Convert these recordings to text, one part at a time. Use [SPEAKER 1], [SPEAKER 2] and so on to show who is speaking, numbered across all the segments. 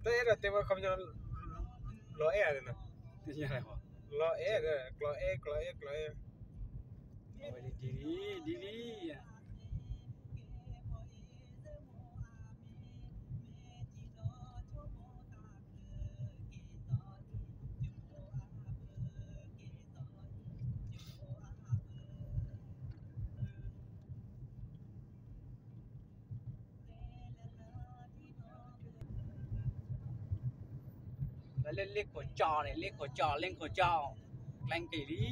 [SPEAKER 1] แต่เราเต็มว่าคำยังรอเอเลยนะ
[SPEAKER 2] ที่ยังไงวะ
[SPEAKER 1] รอเอเลยกลอเอกลอเอกลอเอ
[SPEAKER 2] โอ้ยดีอ่ะแล้วเล่นโคจอเนี่ยเล่นโคจอเล่นโคจอแกล้งกี่ดี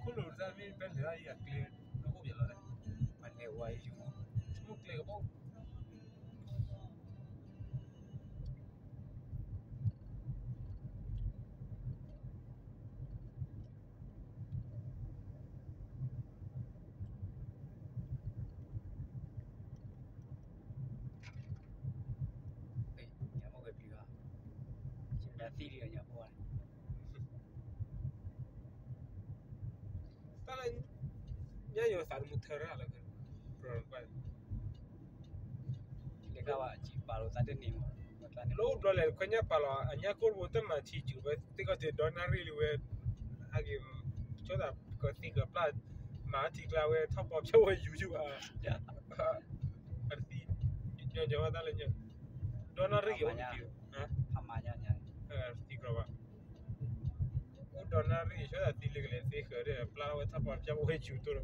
[SPEAKER 1] คุณรู้จักมีเป็นเหลืออีกเกลียดน้องพวกอย่างไร
[SPEAKER 2] มันเร็วไวอยู่
[SPEAKER 1] สมุกเกลียดก็พวก
[SPEAKER 2] เฮ้ยอย่ามาเกิดปีวะชิมแบบซีเรียสอย่าพูด
[SPEAKER 1] ตอนนั้นยังอยู่สารมุทเทอร์อะไรกันโปรดไป
[SPEAKER 2] เรียกว่าจีบารุซาเดนิมมันตอนนี้
[SPEAKER 1] ลูกเราเลยคนนี้ปลาอันนี้ก็รู้แต่มาที่จูบที่ก็จะโดนนารีเลยอากิมชดแบบก็สิ่งกับปลามาที่กลาวท็อปออฟช่วยอยู่อ่ะอันที่ยังว่าได้เลยเนี่ยโดนนารีอยู่ที่ฮะ
[SPEAKER 2] ทำมาเนี่ย
[SPEAKER 1] ที่กลาวโดนนารีชดแบบที่เล็กๆที่เขาเรียกปลาว่าท็อปออฟช่วยอยู่ตัว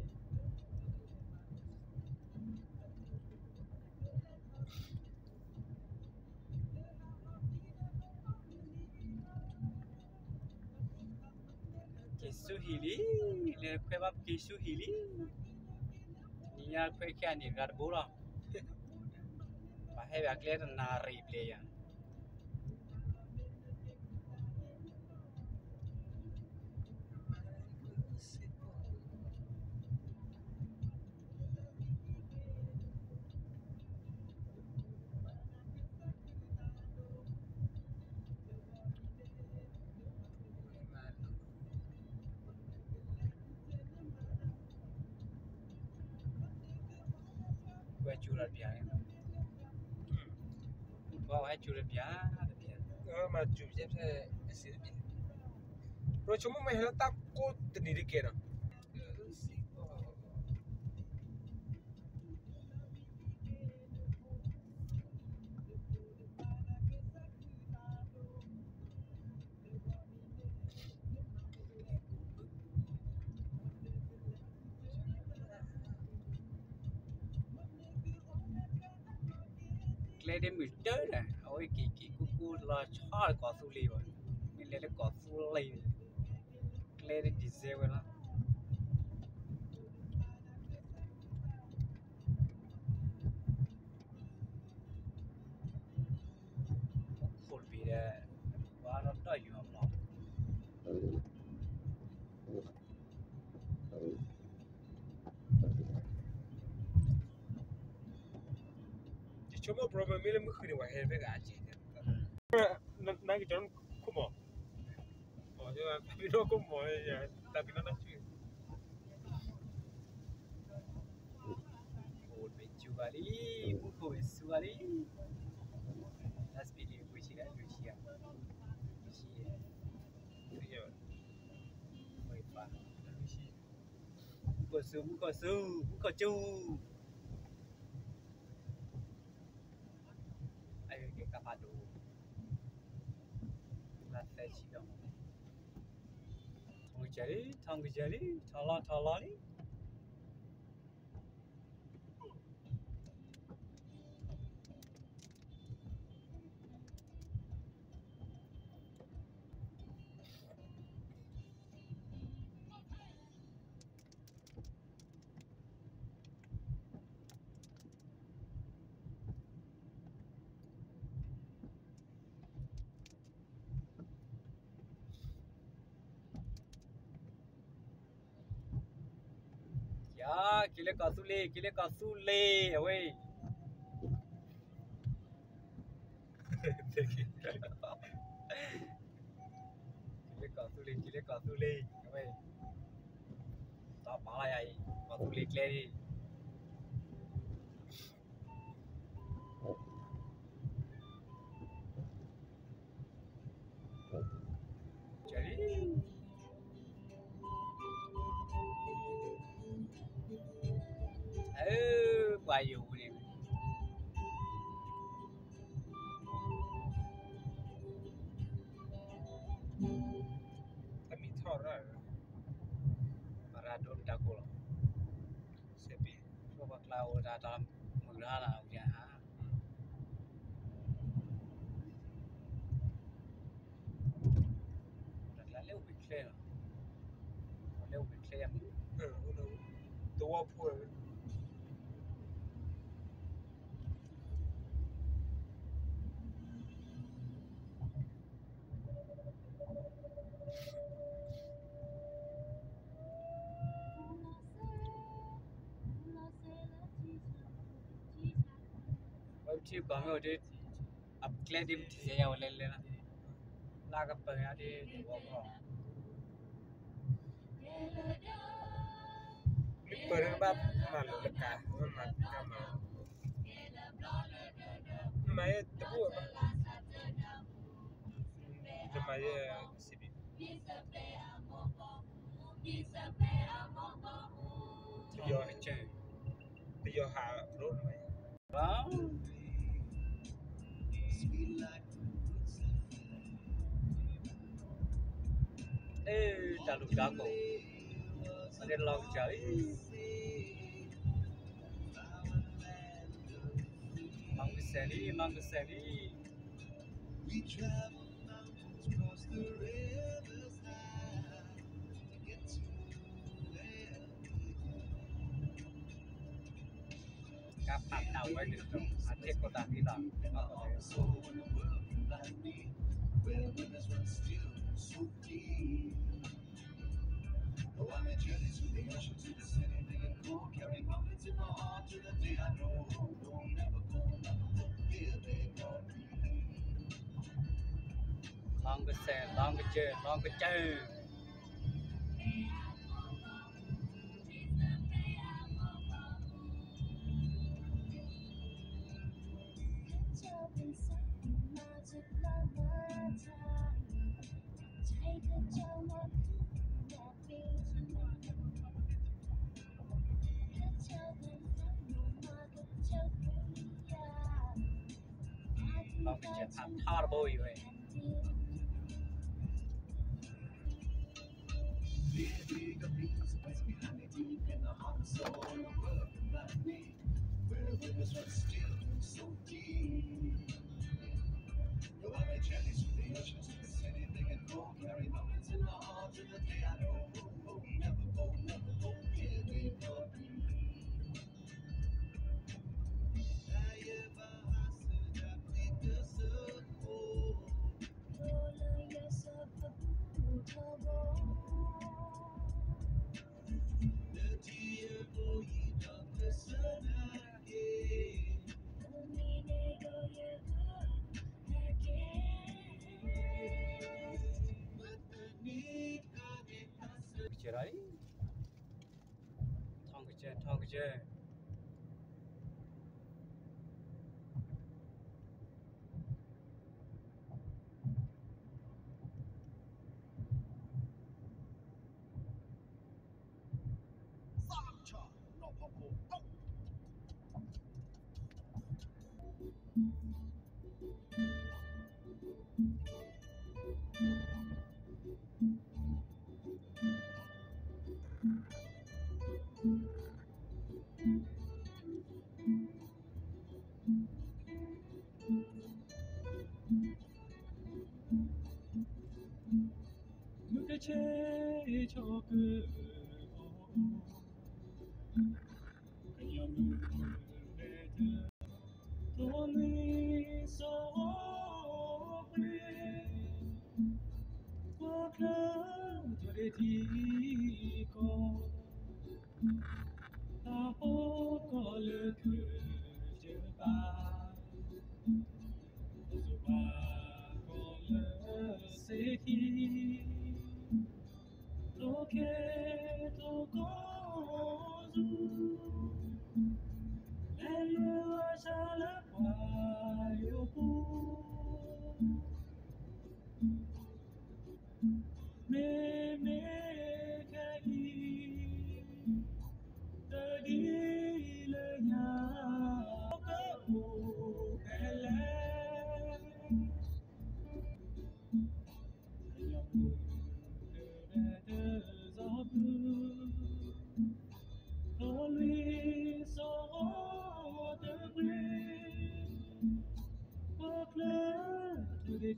[SPEAKER 2] กิสุฮิลีเรียกว่ากิสุฮิลีนี่ยคุยแค่นี้กันบุระมาให้แบบเล่นนารีเพลย์ gue curhat biar bawa curhat biar
[SPEAKER 1] maju siapa sih bro cuma main takut sendiri kira
[SPEAKER 2] Klede meter dah. Oi kiki kuku la char ko suli wa. Ni le ko suli. Klede diesel la. Khol bi da. Wa no ta yu ma.
[SPEAKER 1] cuma problem ini mungkin ni wahai mereka aja nak kita orang kumo oh jangan tapi no kumo ya tapi nak cuci
[SPEAKER 2] Khol bi chu kali. Khol bi su kali. Last video gue sih kan gue sih ya.
[SPEAKER 1] iya
[SPEAKER 2] Oi pa. Buka su. Ayo ke kapado. Last sesi dong. Tanggu jari, tala ni. Ya, kile kasule, weh. chỉ lấy cỏ tu lê các bạn tao bảo lại ai cỏ tu lê lên đi jadi bayu ni
[SPEAKER 1] tapi thora
[SPEAKER 2] Maradona takul
[SPEAKER 1] sepi
[SPEAKER 2] coba klau dalam murah lah ya udah lewat clear lewat clear
[SPEAKER 1] ตัวพูด
[SPEAKER 2] ที่ก่อนไม่ได้อัพเกรดดิมที่เสียเอาเล่นเลยนะลากกับเปิดนะที่ตัวก็
[SPEAKER 1] เปิดแบบมันละกามันก็มาไม่ตะพูดทำไมสิบิยอเจยอหารถไหม
[SPEAKER 2] ว้าวจัลุกาโกมันได้ลองใจมังกรเซนีกับปัดดาวไว้หนึ่งตรงอาเทโกตาที่ต่างลองก็เซนลองก็เจอลองก็เจอทำท่าระบอยไว้ Cerai, thong cái chơi. che cho cứ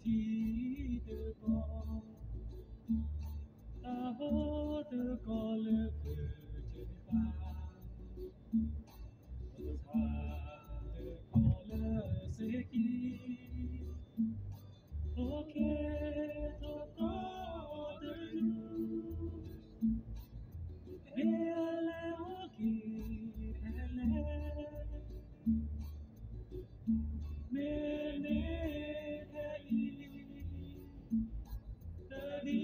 [SPEAKER 3] ทีเธอก็ตาโหเธอก็เลิกเกิดเธอฟ้าเธอทาเธอก็เลิกเสียกีโอเคเธอก็เธอดู Hele oki hele mene hei tadi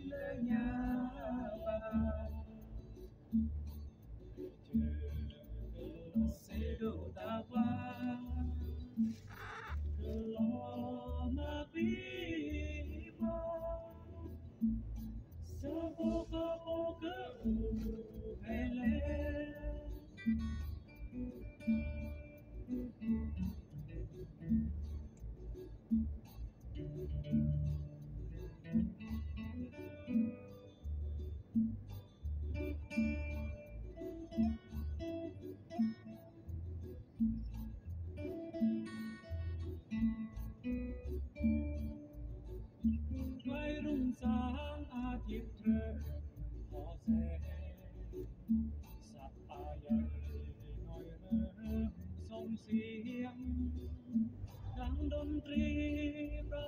[SPEAKER 3] lenyapa sedo tawa keloma pipa sepoka-poka heleไว้รุ่งสางอาทิตย์เธอพอแสงสับอายันหน่อยเริ่มส่งเสียงดังดนตรีประ